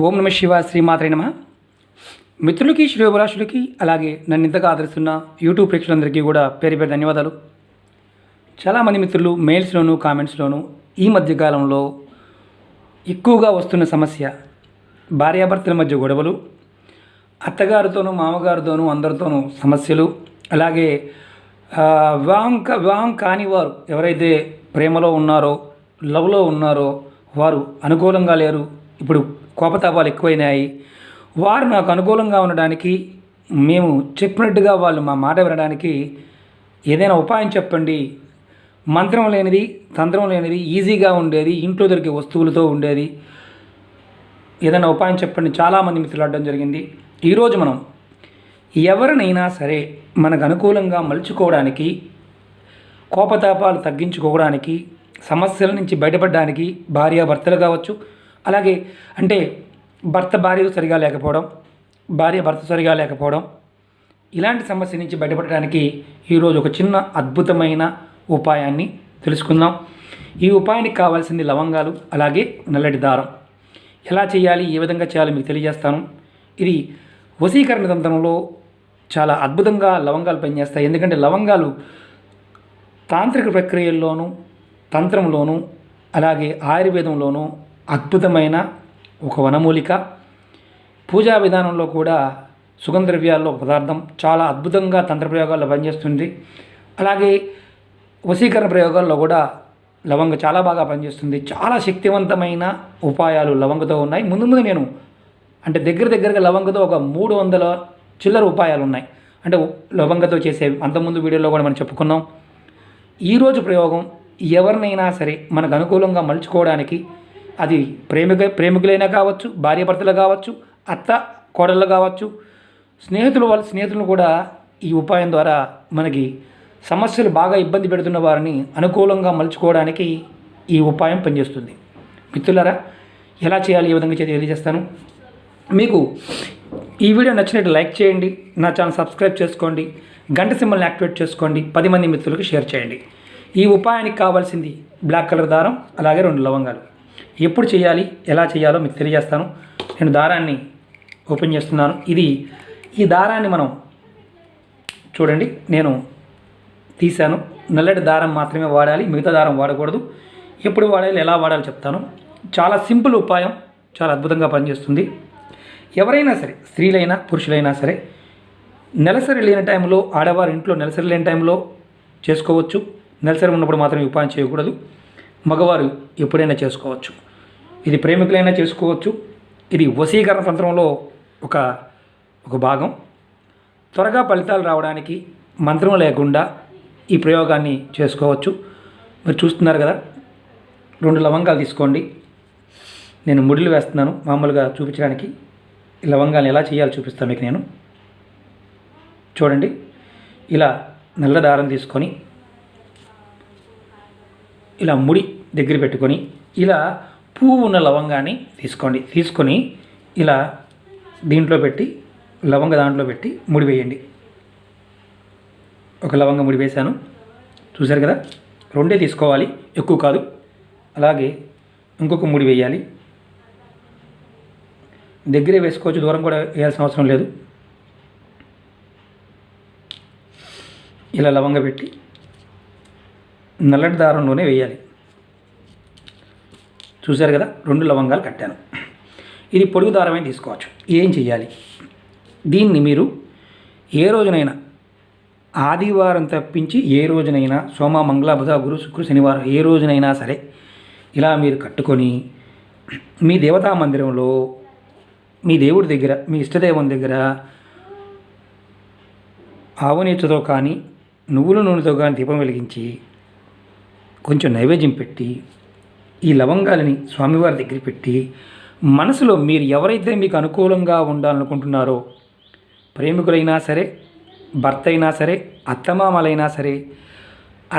ఓం నమ శివ శ్రీమాత్రే నమ. మిత్రులకి, శ్రేయోభిలాషులకి, అలాగే నన్ను ఇంతగా ఆదరిస్తున్న యూట్యూబ్ ప్రేక్షకులందరికీ కూడా పేరు పేరు ధన్యవాదాలు. చాలామంది మిత్రులు మెయిల్స్లోను, కామెంట్స్లోను ఈ మధ్యకాలంలో ఎక్కువగా వస్తున్న సమస్య భార్యాభర్తల మధ్య గొడవలు, అత్తగారితోనూ మామగారితోనూ అందరితోనూ సమస్యలు, అలాగే వివాహం కాని వారు ఎవరైతే ప్రేమలో ఉన్నారో, లవ్లో ఉన్నారో వారు అనుకూలంగా లేరు. ఇప్పుడు కోపతాపాలు ఎక్కువైనాయి. వారు నాకు అనుకూలంగా ఉండడానికి, మేము చెప్పినట్టుగా వాళ్ళు మా మాట వినడానికి ఏదైనా ఉపాయం చెప్పండి. మంత్రం లేనిది, తంత్రం లేనిది, ఈజీగా ఉండేది, ఇంట్లో దొరికే వస్తువులతో ఉండేది, ఏదైనా ఉపాయం చెప్పండి చాలామంది మిత్రులు అడగడం జరిగింది. ఈరోజు మనం ఎవరినైనా సరే మనకు అనుకూలంగా మలుచుకోవడానికి, కోపతాపాలు తగ్గించుకోవడానికి, సమస్యల నుంచి బయటపడడానికి, భార్యాభర్తలు కావచ్చు, అలాగే అంటే భార్య సరిగా లేకపోవడం, భార్య భర్త సరిగా లేకపోవడం, ఇలాంటి సమస్య నుంచి బయటపడడానికి ఈరోజు ఒక చిన్న అద్భుతమైన ఉపాయాన్ని తెలుసుకుందాం. ఈ ఉపాయానికి కావాల్సింది లవంగాలు, అలాగే నల్లటి దారం. ఎలా చేయాలి, ఏ విధంగా చేయాలో మీకు తెలియజేస్తాను. ఇది వశీకరణ తంత్రంలో చాలా అద్భుతంగా లవంగాలు పనిచేస్తాయి. ఎందుకంటే లవంగాలు తాంత్రిక ప్రక్రియల్లోనూ, తంత్రంలోనూ, అలాగే ఆయుర్వేదంలోనూ అద్భుతమైన ఒక వనమూలిక. పూజా విధానంలో కూడా సుగంధ ద్రవ్యాల్లో ఒక పదార్థం, చాలా అద్భుతంగా తంత్ర ప్రయోగాల్లో పనిచేస్తుంది. అలాగే వశీకరణ ప్రయోగాల్లో కూడా లవంగ చాలా బాగా పనిచేస్తుంది. చాలా శక్తివంతమైన ఉపాయాలు లవంగతో ఉన్నాయి. ముందు నేను అంటే దగ్గరగా లవంగతో ఒక 300 చిల్లర ఉపాయాలు ఉన్నాయి. అంటే లవంగతో చేసేవి అంతకుముందు వీడియోలో కూడా మనం చెప్పుకున్నాం. ఈరోజు ప్రయోగం ఎవరినైనా సరే మనకు అనుకూలంగా మలుచుకోవడానికి, అది ప్రేమికులైనా కావచ్చు, భార్యాభర్తలు కావచ్చు, అత్త కోడళ్ళు కావచ్చు, స్నేహితులను కూడా ఈ ఉపాయం ద్వారా మనకి సమస్యలు బాగా ఇబ్బంది పెడుతున్న వారిని అనుకూలంగా మలుచుకోవడానికి ఈ ఉపాయం పనిచేస్తుంది. మిత్రులారా, ఎలా చేయాలి, ఏ విధంగా తెలియజేస్తాను. మీకు ఈ వీడియో నచ్చినట్టు లైక్ చేయండి, నా ఛానల్ సబ్స్క్రైబ్ చేసుకోండి, గంట సింబల్ని యాక్టివేట్ చేసుకోండి, 10 మంది మిత్రులకు షేర్ చేయండి. ఈ ఉపాయానికి కావాల్సింది బ్లాక్ కలర్ దారం, అలాగే 2 లవంగాలు. ఎప్పుడు చేయాలి, ఎలా చేయాలో మీకు తెలియజేస్తాను. నేను దారాన్ని ఓపెన్ చేస్తున్నాను. ఈ దారాన్ని మనం చూడండి, నేను తీశాను. నల్లటి దారం మాత్రమే వాడాలి, మిగతా దారం వాడకూడదు. ఎప్పుడు వాడాలి, ఎలా వాడాలో చెప్తాను. చాలా సింపుల్ ఉపాయం, చాలా అద్భుతంగా పనిచేస్తుంది. ఎవరైనా సరే, స్త్రీలైనా పురుషులైనా సరే, నెలసరి లేని టైంలో, ఆడవారి ఇంట్లో నెలసరి లేని టైంలో చేసుకోవచ్చు. నెలసరి ఉన్నప్పుడు మాత్రం ఈ ఉపాయం చేయకూడదు. మగవారు ఎప్పుడైనా చేసుకోవచ్చు. ఇది ప్రేమికులైనా చేసుకోవచ్చు. ఇది వశీకరణ తంత్రంలో ఒక భాగం. త్వరగా ఫలితాలు రావడానికి మంత్రం లేకుండా ఈ ప్రయోగాన్ని చేసుకోవచ్చు. మీరు చూస్తున్నారు కదా, 2 లవంగాలు తీసుకోండి. నేను ముడిలు వేస్తున్నాను మామూలుగా చూపించడానికి. ఈ లవంగాలు ఎలా చేయాలో చూపిస్తాను మీకు నేను. చూడండి, ఇలా నల్ల దారం తీసుకొని ఇలా ముడి దగ్గర పెట్టుకొని, ఇలా పువ్వు ఉన్న లవంగాన్ని తీసుకొని ఇలా దీంట్లో పెట్టి, లవంగ దాంట్లో పెట్టి ముడి వేయండి. ఒక లవంగ ముడి వేశాను, చూసారు కదా. 2 తీసుకోవాలి, ఎక్కువ కాదు. అలాగే ఇంకొక ముడి వేయాలి. దగ్గరే వేసుకోవచ్చు, దూరం కూడా వేయాల్సిన అవసరం లేదు. ఇలా లవంగ పెట్టి నల్లటి దారంలోనే వేయాలి. చూశారు కదా, 2 లవంగాలు కట్టాను. ఇది పొడుగు దారమే తీసుకోవచ్చు. ఏం చేయాలి, దీన్ని మీరు ఏ రోజునైనా, ఆదివారం తప్పించి ఏ రోజునైనా, సోమ, మంగళ, బుధ, గురు, శుక్ర, శనివారం ఏ రోజునైనా సరే ఇలా మీరు కట్టుకొని మీ దేవతా మందిరంలో, మీ దేవుడి దగ్గర, మీ ఇష్టదైవం దగ్గర ఆవునేతితో కానీ, నువ్వుల నూనెతో కానీ దీపం వెలిగించి కొంచెం నైవేద్యం పెట్టి, ఈ లవంగాలని స్వామివారి దగ్గర పెట్టి, మనసులో మీరు ఎవరైతే మీకు అనుకూలంగా ఉండాలనుకుంటున్నారో, ప్రేమికులైనా సరే, భర్త అయినా సరే, అత్తమామలైనా సరే,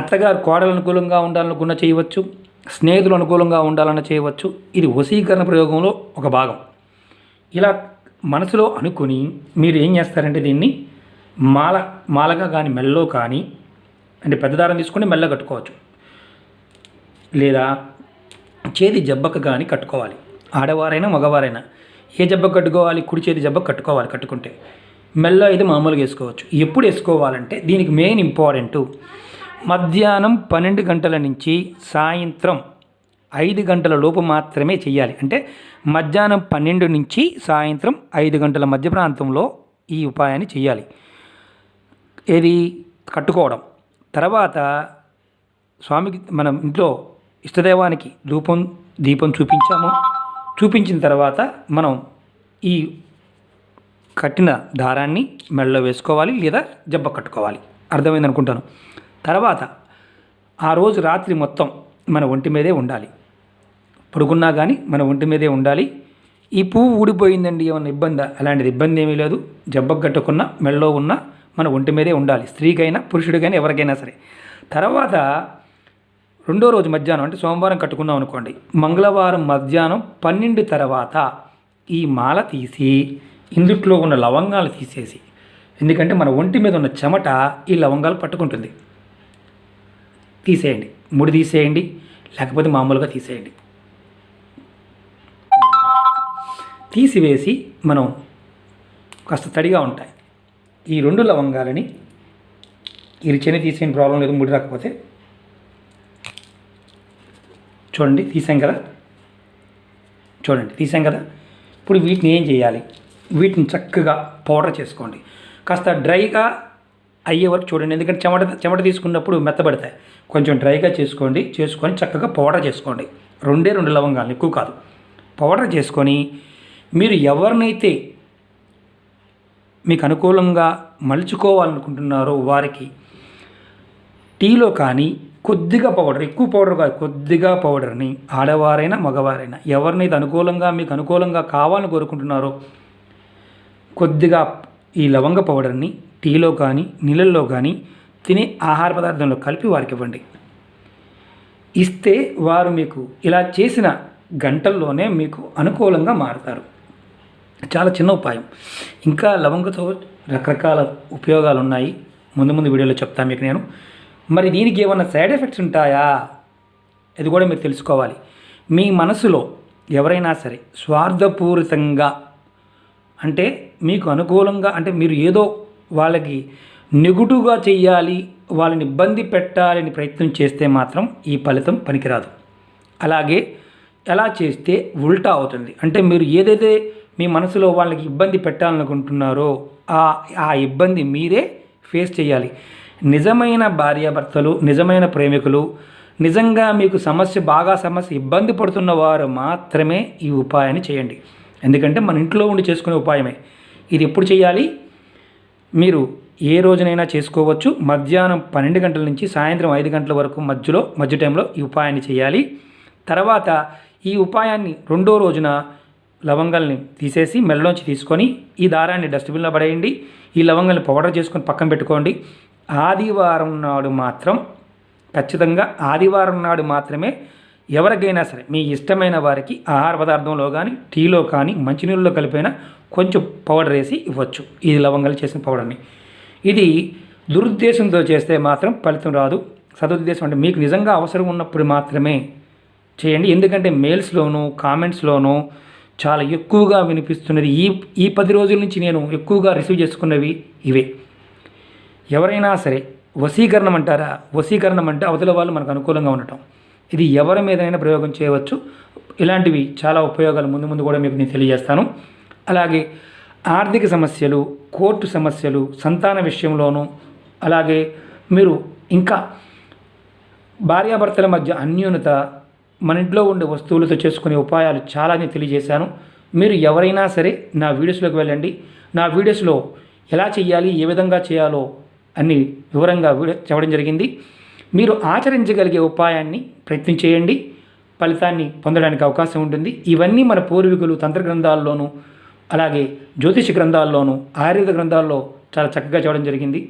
అత్తగారు కోడలు అనుకూలంగా ఉండాలనుకున్న చేయవచ్చు, స్నేహితులు అనుకూలంగా ఉండాలన్న చేయవచ్చు. ఇది వశీకరణ ప్రయోగంలో ఒక భాగం. ఇలా మనసులో అనుకుని మీరు ఏం చేస్తారంటే, దీన్ని మాలగా కానీ, మెల్లో కానీ, అంటే పెద్ద దారం తీసుకొని మెల్ల కట్టుకోవచ్చు, లేదా చేతి జబ్బకు కానీ కట్టుకోవాలి. ఆడవారైనా మగవారైనా ఏ జబ్బ కట్టుకోవాలి, కుడి చేతి జబ్బ కట్టుకోవాలి. కట్టుకుంటే మెల్ల అయితే మామూలుగా వేసుకోవచ్చు. ఎప్పుడు వేసుకోవాలంటే దీనికి మెయిన్ ఇంపార్టెంటు మధ్యాహ్నం 12 గంటల నుంచి సాయంత్రం 5 గంటల లోపు మాత్రమే చేయాలి. అంటే మధ్యాహ్నం 12 నుంచి సాయంత్రం 5 గంటల మధ్య ప్రాంతంలో ఈ ఉపాయాన్ని చేయాలి. ఏది కట్టుకోవడం. తర్వాత స్వామికి మనం ఇంట్లో ఇష్టదైవానికి దీపం చూపించిన తర్వాత మనం ఈ కట్టిన దారాన్ని మెడలో వేసుకోవాలి లేదా జబ్బ కట్టుకోవాలి. అర్థమైంది అనుకుంటాను. తర్వాత ఆ రోజు రాత్రి మొత్తం మన ఒంటి మీదే ఉండాలి. పడుకున్నా కానీ మన ఒంటి మీదే ఉండాలి. ఈ పువ్వు ఊడిపోయిందండి ఏమన్నా ఇబ్బందా? అలాంటిది ఇబ్బంది ఏమీ లేదు. జబ్బ కట్టుకున్న మెడలో ఉన్న మన ఒంటి మీదే ఉండాలి. స్త్రీకైనా పురుషుడికైనా ఎవరికైనా సరే. తర్వాత రెండో రోజు మధ్యాహ్నం అంటే సోమవారం కట్టుకున్నాం అనుకోండి, మంగళవారం మధ్యాహ్నం 12 తర్వాత ఈ మాల తీసి ఇందుట్లో ఉన్న లవంగాలు తీసేసి, ఎందుకంటే మన ఒంటి మీద ఉన్న చెమట ఈ లవంగాలు పట్టుకుంటుంది, తీసేయండి. ముడి తీసేయండి, లేకపోతే మామూలుగా తీసేయండి. తీసివేసి మనం కాస్త తడిగా ఉంటాయి ఈ 2 లవంగాలని ఇరిచేనే తీసేయండి, ప్రాబ్లం లేదు. ముడి రాకపోతే చూడండి, తీసాం కదా. ఇప్పుడు వీటిని ఏం చేయాలి? వీటిని చక్కగా పౌడర్ చేసుకోండి. కాస్త డ్రైగా అయ్యే వరకు చూడండి, ఎందుకంటే చెమట తీసుకున్నప్పుడు మెత్తబడతాయి. కొంచెం డ్రైగా చేసుకొని చక్కగా పౌడర్ చేసుకోండి. 2 లవంగాలు, ఎక్కువ కాదు. పౌడర్ చేసుకొని మీరు ఎవరినైతే మీకు అనుకూలంగా మలుచుకోవాలనుకుంటున్నారో వారికి టీలో కానీ కొద్దిగా పౌడర్, ఎక్కువ పౌడర్ కాదు, కొద్దిగా పౌడర్ని ఆడవారైనా మగవారైనా ఎవరినైతే మీకు అనుకూలంగా కావాలని కోరుకుంటున్నారో కొద్దిగా ఈ లవంగ పౌడర్ని టీలో కానీ నీళ్ళల్లో కానీ తినే ఆహార పదార్థంలో కలిపి వారికి ఇవ్వండి. ఇస్తే వారు మీకు ఇలా చేసిన గంటల్లోనే మీకు అనుకూలంగా మారుతారు. చాలా చిన్న ఉపాయం. ఇంకా లవంగతో రకరకాల ఉపయోగాలు ఉన్నాయి, ముందు వీడియోలో చెప్తాను మీకు నేను. మరి దీనికి ఏమైనా సైడ్ ఎఫెక్ట్స్ ఉంటాయా? ఇది కూడా మీరు తెలుసుకోవాలి. మీ మనసులో ఎవరైనా సరే స్వార్థపూరితంగా, అంటే మీకు అనుకూలంగా, అంటే మీరు ఏదో వాళ్ళకి నెగిటివ్గా చెయ్యాలి, వాళ్ళని ఇబ్బంది పెట్టాలని ప్రయత్నం చేస్తే మాత్రం ఈ ఫలితం పనికిరాదు. అలాగే ఎలా చేస్తే ఉల్టా అవుతుంది. అంటే మీరు ఏదైతే మీ మనసులో వాళ్ళకి ఇబ్బంది పెట్టాలనుకుంటున్నారో ఆ ఇబ్బంది మీరే ఫేస్ చేయాలి. నిజమైన భార్యాభర్తలు, నిజమైన ప్రేమికులు, నిజంగా మీకు సమస్య ఇబ్బంది పడుతున్న వారు మాత్రమే ఈ ఉపాయాన్ని చేయండి. ఎందుకంటే మన ఇంట్లో ఉండి చేసుకునే ఉపాయమే. ఇది ఎప్పుడు చేయాలి? మీరు ఏ రోజునైనా చేసుకోవచ్చు. మధ్యాహ్నం 12 గంటల నుంచి సాయంత్రం 5 గంటల వరకు మధ్య టైంలో ఈ ఉపాయాన్ని చేయాలి. తర్వాత ఈ ఉపాయాన్ని రెండో రోజున లవంగాల్ని తీసేసి మెడలోంచి తీసుకొని ఈ దారాన్ని డస్ట్బిన్లో పడేయండి. ఈ లవంగాల్ని పౌడర్ చేసుకొని పక్కన పెట్టుకోండి. ఆదివారం నాడు మాత్రం, ఖచ్చితంగా ఆదివారం నాడు మాత్రమే ఎవరికైనా సరే మీ ఇష్టమైన వారికి ఆహార పదార్థంలో కానీ టీలో కానీ మంచినీళ్ళలో కలిపైనా కొంచెం పౌడర్ వేసి ఇవ్వచ్చు. ఈ లవంగాలు చేసిన పౌడర్ని. ఇది దురుద్దేశంతో చేస్తే మాత్రం ఫలితం రాదు. సదుద్దేశం అంటే మీకు నిజంగా అవసరం ఉన్నప్పుడు మాత్రమే చేయండి. ఎందుకంటే మెయిల్స్లోనూ కామెంట్స్లోనూ చాలా ఎక్కువగా వినిపిస్తున్నది. ఈ 10 రోజుల నుంచి నేను ఎక్కువగా రిసీవ్ చేసుకున్నవి ఇవే. ఎవరైనా సరే వశీకరణం అంటారా? వశీకరణం అంటే అవతల వాళ్ళు మనకు అనుకూలంగా ఉండటం. ఇది ఎవరి మీదైనా ప్రయోగం చేయవచ్చు. ఇలాంటివి చాలా ఉపయోగాలు ముందు కూడా మీకు నేను తెలియజేస్తాను. అలాగే ఆర్థిక సమస్యలు, కోర్టు సమస్యలు, సంతాన విషయంలోనూ, అలాగే మీరు ఇంకా భార్యాభర్తల మధ్య అన్యోన్యత, మన ఇంట్లో ఉండే వస్తువులతో చేసుకునే ఉపాయాలు చాలా నేను తెలియజేశాను. మీరు ఎవరైనా సరే నా వీడియోస్లోకి వెళ్ళండి. నా వీడియోస్లో ఎలా చేయాలి, ఏ విధంగా చేయాలో అన్ని వివరంగా చెప్పడం జరిగింది. మీరు ఆచరించగలిగే ఉపాయాన్ని ప్రయత్నం చేయండి. ఫలితాన్ని పొందడానికి అవకాశం ఉంటుంది. ఇవన్నీ మన పూర్వీకులు తంత్ర గ్రంథాల్లోనూ, అలాగే జ్యోతిష గ్రంథాల్లోనూ, ఆయుర్వేద గ్రంథాల్లో చాలా చక్కగా చెప్పడం జరిగింది.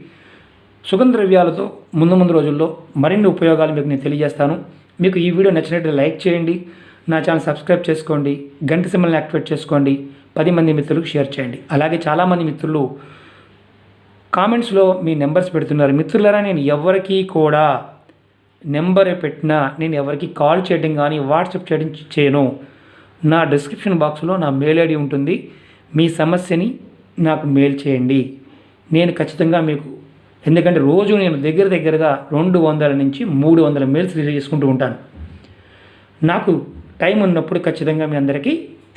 సుగంధ ద్రవ్యాలతో ముందు రోజుల్లో మరిన్ని ఉపయోగాలు మీకు నేను తెలియజేస్తాను. మీకు ఈ వీడియో నచ్చినట్టు లైక్ చేయండి, నా ఛానల్ సబ్స్క్రైబ్ చేసుకోండి, గంట సింబల్ని యాక్టివేట్ చేసుకోండి, 10 మంది మిత్రులకు షేర్ చేయండి. అలాగే చాలామంది మిత్రులు కామెంట్స్లో మీ నెంబర్స్ పెడుతున్నారు. మిత్రులారా, నేను ఎవరికి కూడా నెంబర్ పెట్టినా నేను ఎవరికి కాల్ చేయడం కానీ వాట్సాప్ చేయడం చేయను. నా డిస్క్రిప్షన్ బాక్స్లో నా మెయిల్ ఐడి ఉంటుంది. మీ సమస్యని నాకు మెయిల్ చేయండి. నేను ఖచ్చితంగా మీకు, ఎందుకంటే రోజు నేను దగ్గరగా 200 నుంచి 300 మెయిల్స్ రిసీవ్ చేసుకుంటూ ఉంటాను. నాకు టైం ఉన్నప్పుడు ఖచ్చితంగా మీ అందరికీ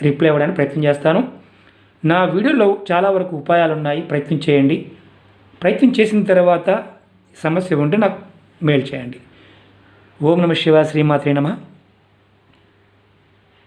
రిప్లై ఇవ్వడానికి ప్రయత్నం చేస్తాను. నా వీడియోలో చాలా వరకు ఉపాయాలు ఉన్నాయి, ప్రయత్నం చేయండి. ప్రయత్నం చేసిన తర్వాత సమస్య ఉంటే నాకు మెయిల్ చేయండి. ఓం నమః శివాయ, శ్రీమాత్రే నమః.